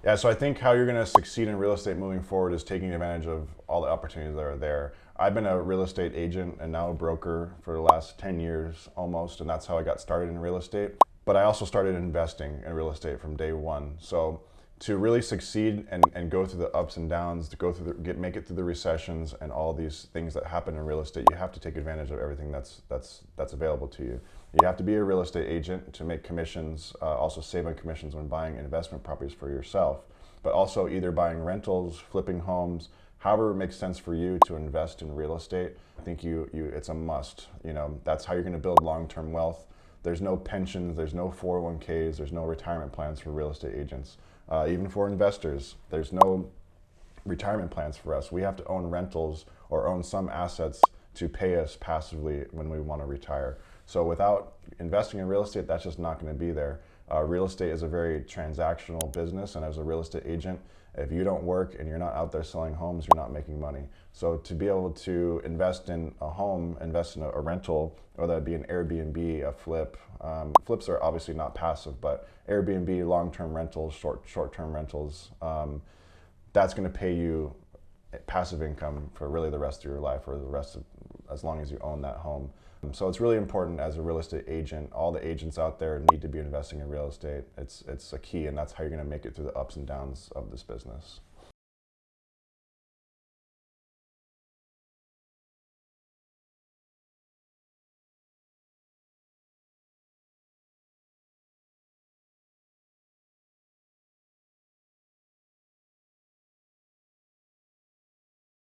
Yeah, so I think how you're going to succeed in real estate moving forward is taking advantage of all the opportunities that are there. I've been a real estate agent and now a broker for the last 10 years almost, and that's how I got started in real estate. But I also started investing in real estate from day one. So to really succeed and go through the ups and downs, to go through make it through the recessions and all these things that happen in real estate, you have to take advantage of everything that's available to you. You have to be a real estate agent to make commissions, also save on commissions when buying investment properties for yourself, but also either buying rentals, flipping homes, however it makes sense for you to invest in real estate. I think it's a must. That's how you're going to build long-term wealth. There's no pensions, there's no 401ks, there's no retirement plans for real estate agents. Even for investors, there's no retirement plans for us. We have to own rentals or own some assets to pay us passively when we want to retire. So without investing in real estate, that's just not going to be there. Real estate is a very transactional business, and as a real estate agent, if you don't work and you're not out there selling homes, you're not making money. So to be able to invest in a home, invest in a rental, whether that be an Airbnb, a flip. Flips are obviously not passive, but Airbnb, long-term rentals, short-term rentals, that's going to pay you passive income for really the rest of your life, or as long as you own that home. So it's really important as a real estate agent. All the agents out there need to be investing in real estate. It's a key, and that's how you're going to make it through the ups and downs of this business.